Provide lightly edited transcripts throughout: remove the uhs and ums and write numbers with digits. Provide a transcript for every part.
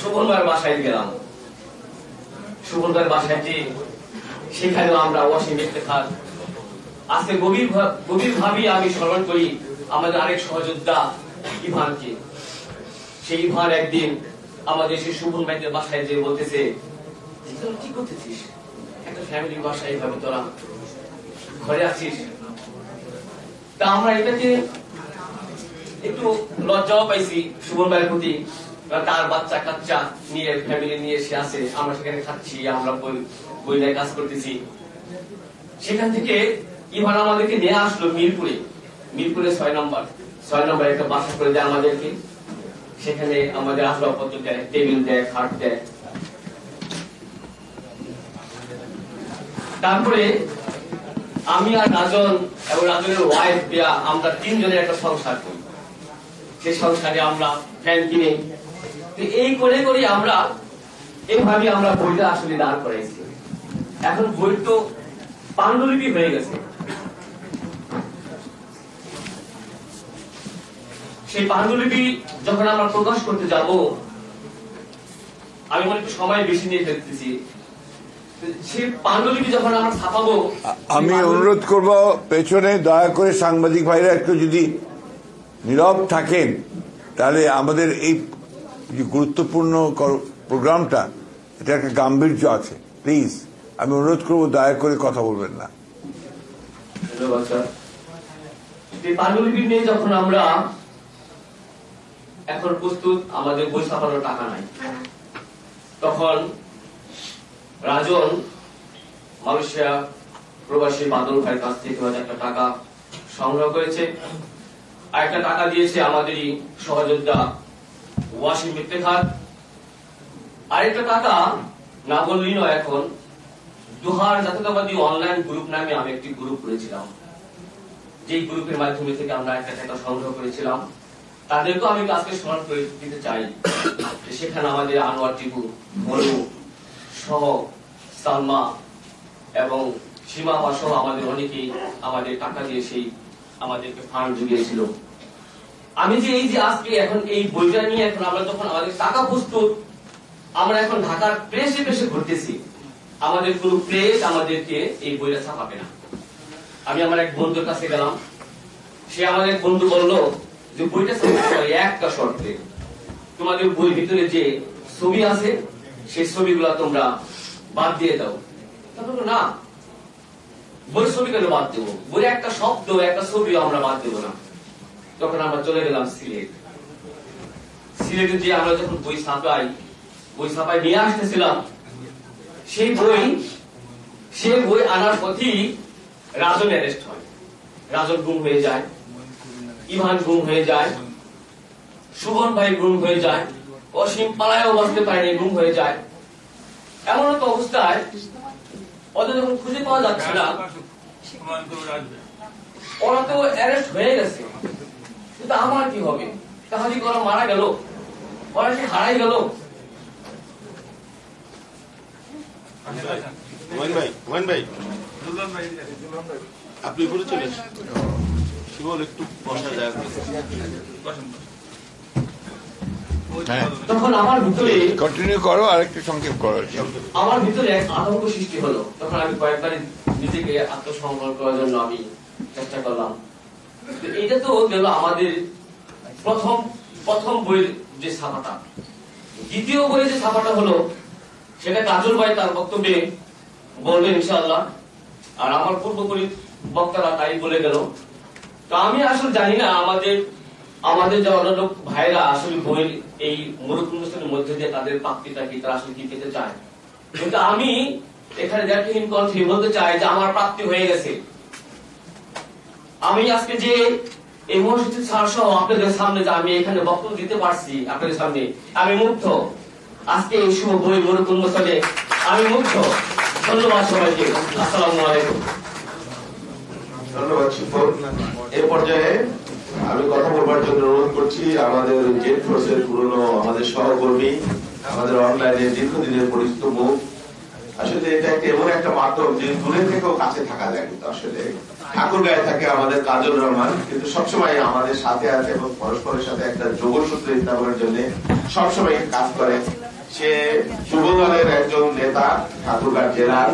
সুমন ভাইয়ের বাসায় গেলাম। সুমন ভাইয়ের বাসায় যে সেখানেও আমরা অসীম ইফতেখার। আজকে গভীরভাবে আমি স্মরণ করি আমাদের আরেক সহযোদ্ধা ইভানকে। সেই ইভান একদিন আমাদের সেই সুমন ভাইদের বাসায় যে বলতেছে, তোরা কি করতেছিস, একটা ফ্যামিলির বাসায় এইভাবে তোরা ঘরে আছিস? তা আমরা এটাকে একটু লজ্জাও পাইছি সুমন ভাইয়ের প্রতি। তার বাচ্চা কাচ্চা নিয়ে ফ্যামিলি নিয়ে সে আসে, আমরা সেখানে খাচ্ছি, আমরা বই নিয়ে কাজ করতেছি। সেখান থেকে ইভান আমাদেরকে নিয়ে আসলো মিরপুরে 6 নম্বর একটা বাসা করে দেয় আমাদেরকে। সেখানে আমাদের আসবাবপত্র দেয়, টেবিল দেয়, খাট দেয়। তারপরে আমি আর রাজন এবং রাজনের ওয়াইফ দেয়া আমরা 3 জনের একটা সংসার করি। সেই সংসারে আমরা ফ্যান কিনে এই করে করে আমরা এইভাবে আমরা বইটা আসলে দাঁড় করাইছি। এখন বই তো পাণ্ডুলিপি হয়ে গেছে। সেই পাণ্ডুলিপি যখন আমরা প্রকাশ করতে যাব, আমি মনে একটু সময় বেশি নিয়ে ফেলতেছি। সেই পাণ্ডুলিপি যখন আমরা ছাপাবো, আমি অনুরোধ করব পেছনে দয়া করে সাংবাদিক ভাইরা একটু যদি নীরব থাকেন, তাহলে আমাদের এই যে গুরুত্বপূর্ণ প্রোগ্রামটা, এটা একটা গাম্ভীর্য আছে। প্লিজ আমি অনুরোধ করবো দয়া করে কথা বলবেন না। পাণ্ডুলিপি নিয়ে যখন আমরা এখন প্রস্তুত, আমাদের বই ছাপানোর টাকা নাই, তখন রাজন মালয়েশিয়া প্রবাসী বাদল ভাইয়ের কাছ থেকে একটা টাকা সংগ্রহ করেছে, আর একটা টাকা দিয়েছে আমাদেরই সহযোদ্ধা ওয়াসিম ইফতেখার। আরেকটা টাকা না বললেই নয়, এখন দোহার জাতীয়তাবাদী অনলাইন গ্রুপ নামে আমি একটি গ্রুপ করেছিলাম, যে গ্রুপের মাধ্যমে থেকে আমরা একটা টাকা সংগ্রহ করেছিলাম। তাদেরকেও আমি আজকে স্মরণ করে দিতে চাই। সেখানে আমাদের আনোয়ার টিপু, মরু সহ, সালমা এবং সীমা সহ আমাদের অনেকেই আমাদের টাকা দিয়ে সেই আমাদেরকে ফান্ড জুগিয়েছিল। আমি যে এই যে আজকে এখন এই বইটা নিয়ে এখন আমরা যখন আমাদের টাকা প্রস্তুত, আমরা এখন ঢাকার প্রেসে ঘুরতেছি, আমাদের কোন প্রেস আমাদেরকে এই বইটা ছাপাবে না। আমি আমার এক বন্ধুর কাছে গেলাম, সে আমাদের এক বন্ধু বললো যে বইটা ছাপাতে হয় একটা শর্তে, তোমাদের বইয়ের ভিতরে যে ছবি আছে সেই ছবিগুলা তোমরা বাদ দিয়ে দাও। তারপর না, বই ছবি কেন বাদ দেবো, বইয়ের একটা শব্দ একটা ছবি আমরা বাদ দেবো না। তখন আমরা চলে গেলাম সিলেটে যে আমরা যখন বই ছাপাই নিয়ে আসতেছিলাম, সেই বই আনার পথেই রাজন অ্যারেস্ট হয়, রাজন গুম হয়ে যায়, ইভান গুম হয়ে যায়, সুমন ভাই গুম হয়ে যায়, অসীম পালায়ও বাঁচতে পারেনি, গুম হয়ে যায়। এমন একটা অবস্থায় ওদের যখন খুঁজে পাওয়া যাচ্ছে না, ওরা তো অ্যারেস্ট হয়ে গেছে, কিন্তু আমার কি হবে? তাহলে ওরা মারা গেল, ওরা কি হারাই গেল? আপনি বলে চলে একটু বসা যায়। তখন আমার ভিতরে কন্টিনিউ করো, আরেকটু সংক্ষেপ করো। আমার ভিতরে এক আতঙ্ক সৃষ্টি হলো। তখন আমি কয়েকবার নিজেকে আত্মসংবরণ করার জন্য আমি চেষ্টা করলাম। এটা তো গেল আমাদের প্রথম বইয়ের যে ছাপাটা। দ্বিতীয় বইয়ের যে ছাপাটা হলো, সেটা কাজল ভাই তার বক্তব্যে বলবেন ইনশাআল্লাহ, আর আমার পূর্বপরি বক্তারা তাই বলে গেল। তো আমি আসলে জানি না আমাদের যে অন্যান্য ভাইরা আসলে বইয়ের এই মূরত অনুষ্ঠানের মধ্যে দিয়ে তাদের প্রাপ্তিটা কি, তারা আসলে কি পেতে চায়। কিন্তু আমি এখানে জাতীয়হীন কণ্ঠে বলতে চাই যে আমার প্রাপ্তি হয়ে গেছে। আমি আজকে যে এই মসজিদ সহ আপনাদের সামনে যে আমি এখানে বক্তব্য দিতে পারছি আপনাদের সামনে, আমি মুগ্ধ। আজকে এই শুভ বই মূরত অনুষ্ঠানে আমি মুগ্ধ। ধন্যবাদ সবাইকে। আসসালামু আলাইকুম। ধন্যবাদ শিপন। এই পর্যায়ে আমি কথা বলবার জন্য অনুরোধ করছি আমাদের জেড ফোর্সের পুরনো আমাদের সহকর্মী, আমাদের অনলাইনে দীর্ঘদিনের পরিচিত মুখ। আসলে এটা এমন একটা মাধ্যম যে দূরে থেকেও কাছে থাকা যায়। কিন্তু আসলে ঠাকুরগাঁয়ে থাকে আমাদের কাজল রহমান, কিন্তু সবসময় আমাদের সাথে আছে এবং পরস্পরের সাথে একটা যোগসূত্র স্থাপনের জন্য সবসময় কাজ করে। সে যুবদলের একজন নেতা, ঠাকুরগাঁও জেলার,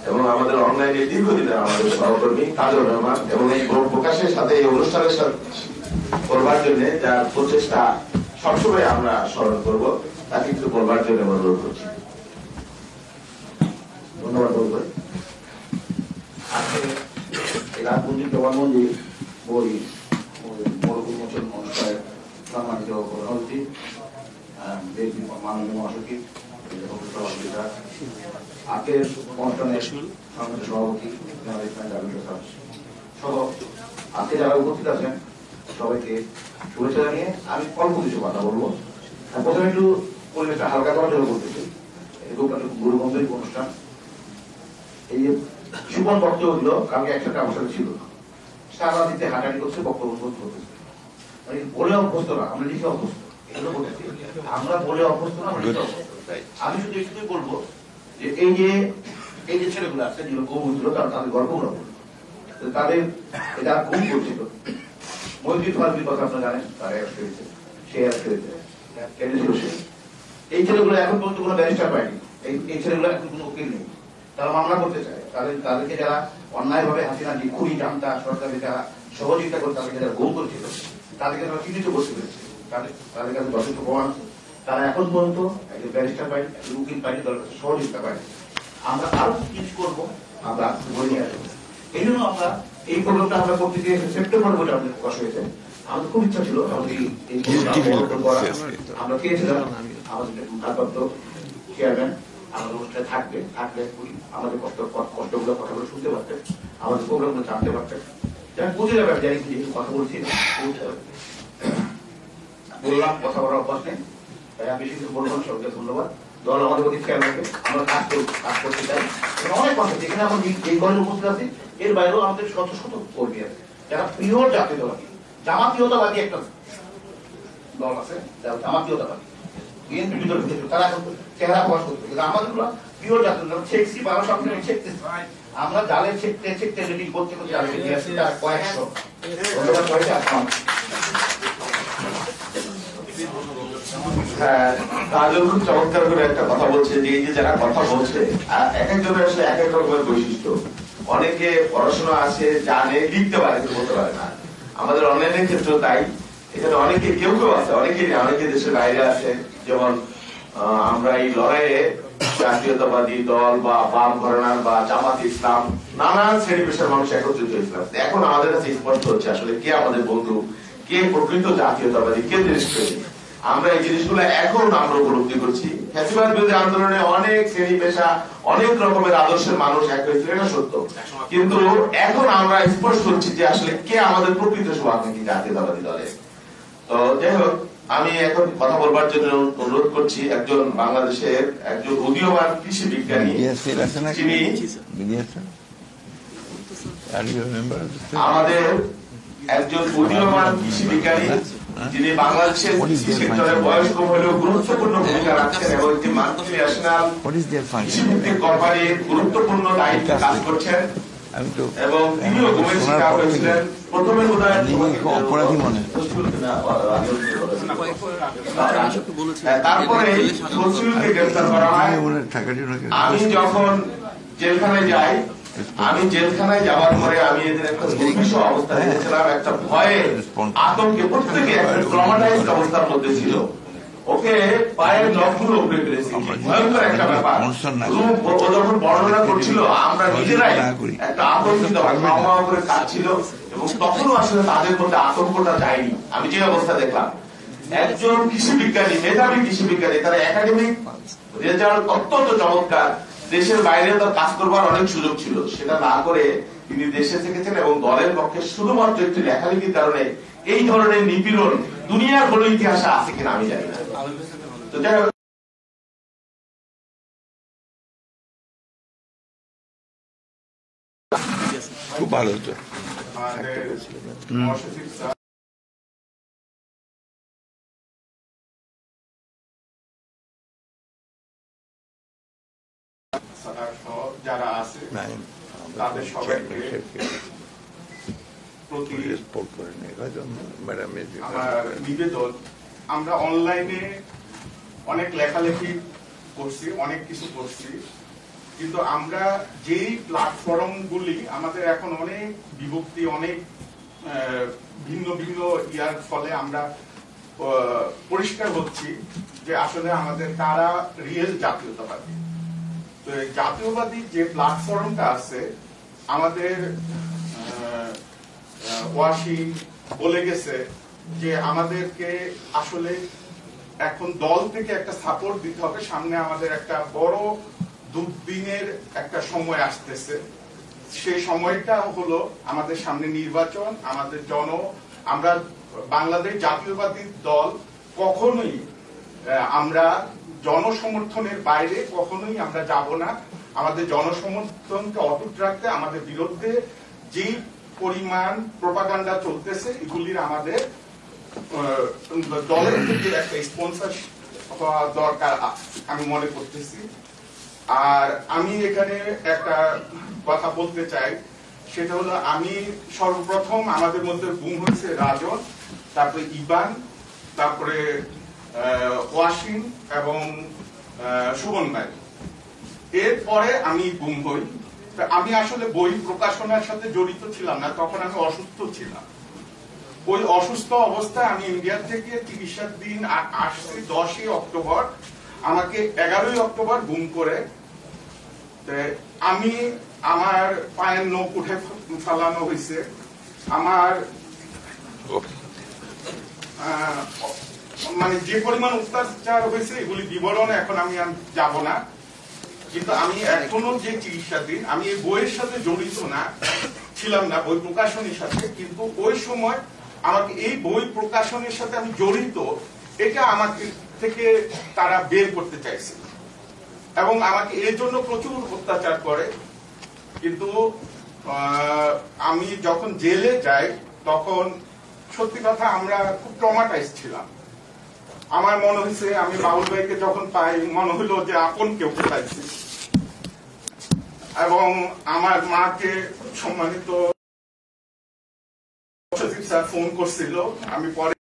এবং আমাদের অনলাইনে দীর্ঘদিনের আমাদের সহকর্মী তাজুর রহমান, এবং এই প্রকাশের সাথে এই অনুষ্ঠানের সাথে করবার জন্য যার প্রচেষ্টা সবসময় আমরা স্মরণ করব, তাকে কিছু বলবার জন্য অনুরোধ করছি। ধন্যবাদ বলবেন। আজকে এই রাজমন্দির জবানবন্দি বই মোচন অনুষ্ঠানের সম্মানিত প্রধানমন্ত্রী, মাননীয় মহাসচিব, আজকের অনুষ্ঠানের সংসদ সভাপতি সহ আজকে যারা উপস্থিত আছেন সবাইকে শুভেচ্ছা জানিয়ে আমি অল্প কিছু কথা বলবো। প্রথমে একটু পরিবেশটা হালকা করার জন্য বলতেছি, গুরুগম্ভীর অনুষ্ঠান। এই যে সুমন বক্তব্য দিল, কালকে একসাথে আমার সাথে ছিল, সারা দিতে হাঁটাহাঁটি করছে, বক্তব্য করতেছে, মানে বলে অভ্যস্ত না, আমরা লিখে অভ্যস্ত। এগুলো বলতেছি আমরা বলে অভ্যস্ত না, আমরা লিখে অভ্যস্ত। আমি শুধু একটুই বলবো যে এই যে ছেলেগুলো আছে যেগুলো কম হয়েছিল, তাদের গল্পগুলো তাদের যারা কম করছিল, মসজিদ ফার্মির কথা আপনারা জানেন, তারা অ্যারেস্ট হয়েছে, সে অ্যারেস্ট হয়েছে, কেন ছিল সে। এই ছেলেগুলো এখন পর্যন্ত কোনো ব্যারিস্টার পায়নি, এই ছেলেগুলো এখন কোনো উকিল নেই, তারা মামলা করতে চায়। তাদেরকে যারা অন্যায়ভাবে হাসিনা খুনি জানতা সরকারকে যারা সহযোগিতা করে, তাদেরকে যারা গোল করেছিল, তাদেরকে তারা চিহ্নিত করতে পেরেছে, তাদের কাছে যথেষ্ট প্রমাণ আছে। তারা এখন পর্যন্ত একজন ব্যারিস্টার পায়নি, একজন উকিল পায়নি, তাদের কাছে সহযোগিতা পায়নি। আমরা আরো কিছু করবো, আমরা বলে নিয়ে আসবো। এই জন্য আমরা এই প্রোগ্রামটা আমরা করতে গিয়ে সেপ্টেম্বর বলে আমাদের প্রকাশ হয়েছে। আমাদের খুব ইচ্ছা ছিল আমাদের এই করা। আমরা চেয়েছিলাম আমাদের ভারপ্রাপ্ত চেয়ারম্যান আমাদের অনুষ্ঠানে থাকলে আমাদের কষ্টগুলো কথাগুলো শুনতে পারতেন, আমাদের প্রোগ্রামগুলো জানতে পারতেন, যারা বুঝে যাবে। আমি জানি কথা বলছি বললাম, কথা বলার অভ্যাস নেই, তাই আমি বেশি কিছু বলবো না। সবাইকে ধন্যবাদ। দল আমাদের প্রতি খেয়াল রাখে, আমরা কাজ করতে চাই। অনেক কথা যেখানে আমরা এই দলে উপস্থিত আছি, এর বাইরেও আমাদের শত শত কর্মী আছে যারা পিওর জাতীয়তাবাদী, জামাতীয়তাবাদী একটা দল আছে যারা জামাতীয়তাবাদী, বিএনপি বিতর্ক, তারা এখন চেহারা প্রকাশ করতে, কিন্তু আমাদের পিওর জাতীয় ছেকছি বা সবসময় ছেকতেছি। আমরা জালে ছেকতে রেডি করতে করতে কয়েকশো হ্যাঁ, তাজুল খুব চমৎকার করে একটা কথা বলছে যে এই যে যারা কথা বলছে এক একজনের আসলে এক এক রকমের বৈশিষ্ট্য। অনেকে পড়াশোনা আছে, জানে, লিখতে পারে, কিন্তু বলতে পারে না। আমাদের অনলাইনের ক্ষেত্রেও তাই। এখানে অনেকে কেউ আছে, অনেকেই না, অনেকে দেশের বাইরে আছে। যেমন আমরা এই লড়াইয়ে জাতীয়তাবাদী দল বা বাম ঘরানার বা জামাত ইসলাম নানান শ্রেণী পেশার মানুষ একত্রিত হয়েছিলাম। এখন আমাদের কাছে স্পষ্ট হচ্ছে আসলে কে আমাদের বন্ধু, কে প্রকৃত জাতীয়তাবাদী, কে দেশপ্রেমী। আমরা এই জিনিসগুলো এখন আমরা উপলব্ধি করছি। ফ্যাসিবাদ বিরোধী আন্দোলনে অনেক শ্রেণী পেশা, অনেক রকমের আদর্শের মানুষ এক হয়েছিল, এটা সত্য। কিন্তু এখন আমরা স্পষ্ট হচ্ছি যে আসলে কে আমাদের প্রকৃত শুভাকাঙ্ক্ষী জাতীয়তাবাদী দলে। তো যাই হোক, আমি এখন কথা বলবার জন্য অনুরোধ করছি একজন বাংলাদেশের একজন উদীয়মান কৃষি বিজ্ঞানী, যিনি আমাদের একজন উদীয়মান কৃষি বিজ্ঞানী, যিনি বাংলাদেশের কৃষি সেক্টরে বয়স কম হলেও গুরুত্বপূর্ণ ভূমিকা রাখছেন এবং একটি মাল্টিন্যাশনাল কৃষিভিত্তিক কোম্পানির গুরুত্বপূর্ণ দায়িত্বে কাজ করছেন। এবং তিনিও ঘুমের শিকার হয়েছিলেন। প্রথমে অপরাধী মনে, তারপরে গ্রেফতার করা হয়। আমি যখন জেলখানায় যাই, আমি জেলখানায় যাওয়ার পরে আমি এদের একটা দুর্বিষ অবস্থা দেখেছিলাম, একটা ভয়ে আতঙ্কে, প্রত্যেকে একটা ট্রমাটাইজড অবস্থার মধ্যে ছিল। ওকে পায়ের নখগুলো উপরে ফেলেছি, ভয়ঙ্কর একটা ব্যাপার। ও যখন বর্ণনা করছিল আমরা নিজেরাই একটা আতঙ্কিত করে কাঁদছিল, এবং তখনও আসলে তাদের মধ্যে আতঙ্কটা যায়নি। আমি যে অবস্থা দেখলাম, একজন কৃষি বিজ্ঞানী, মেধাবী কৃষি বিজ্ঞানী, তার একাডেমিক রেজাল্ট অত্যন্ত চমৎকার, দেশের বাইরে তার কাজ করবার অনেক সুযোগ ছিল, সেটা না করে তিনি দেশে থেকেছেন এবং দলের পক্ষে শুধুমাত্র একটি লেখালেখির কারণে এই ধরনের নিপীড়ন দুনিয়ার কোনো ইতিহাসে আছে কিনা আমি জানি না। তো যাই হোক, খুব ভালো হতো। যারা আছে তাদের সবাইকে আমার নিবেদন, আমরা অনলাইনে অনেক লেখালেখি করছি, অনেক কিছু করছি, কিন্তু আমরা যেই প্ল্যাটফর্মগুলি আমাদের এখন অনেক বিভক্তি, অনেক ভিন্ন ভিন্ন ইয়ার ফলে আমরা পরিষ্কার হচ্ছি যে আসলে আমাদের কারা রিয়েল জাতীয়তাবাদী। তো এই জাতীয়বাদী যে প্ল্যাটফর্মটা আছে, আমাদের ওয়াসিম বলে গেছে যে আমাদেরকে আসলে এখন দল থেকে একটা সাপোর্ট দিতে হবে। সামনে আমাদের একটা বড় দুর্দিনের একটা সময় আসতেছে। সেই সময়টা হলো আমাদের সামনে নির্বাচন। আমাদের আমরা বাংলাদেশ জাতীয়বাদী দল কখনোই আমরা জনসমর্থনের বাইরে কখনোই আমরা যাব না। আমাদের জনসমর্থনকে অটুট রাখতে আমাদের বিরুদ্ধে যে পরিমাণ প্রোপাগান্ডা চলতেছে, এগুলির আমাদের দলের থেকে একটা স্পন্সর হওয়া দরকার আমি মনে করতেছি। আর আমি এখানে একটা কথা বলতে চাই, সেটা হলো আমি সর্বপ্রথম আমাদের মধ্যে গুম হয়েছে রাজন, তারপরে ইবান, তারপরে ওয়াসিম এবং সুমন ভাই। এরপরে আমি গুম হই। আমি আসলে বই প্রকাশনার সাথে জড়িত ছিলাম না, তখন আমি অসুস্থ ছিলাম। ওই অসুস্থ অবস্থায় আমি ইন্ডিয়া থেকে চিকিৎসার দিন আসছি 10ই অক্টোবর, আমাকে 11ই অক্টোবর গুম করে আমি আমার পায়ের নখ উঠে ফেলানো হয়েছে। আমার মানে যে পরিমাণ অত্যাচার হয়েছে এগুলি বিবরণে এখন আমি যাব না, কিন্তু আমি এখনো যে চিকিৎসাধীন। আমি এই বইয়ের সাথে জড়িত না ছিলাম না, বই প্রকাশনের সাথে, কিন্তু ওই সময় আমাকে এই বই প্রকাশনের সাথে আমি জড়িত, এটা আমাকে থেকে তারা বের করতে চাইছে এবং আমাকে এর জন্য প্রচুর অত্যাচার করে। কিন্তু আমি যখন জেলে যাই তখন সত্যি কথা আমরা খুব ট্রমাটাইজ ছিলাম। আমার মনে হয়েছে আমি বাবুল ভাইকে যখন পাই মনে হলো যে আপন কেউ পাইছি। এবং আমার মাকে সম্মানিত সচিব স্যার ফোন করছিল, আমি পরে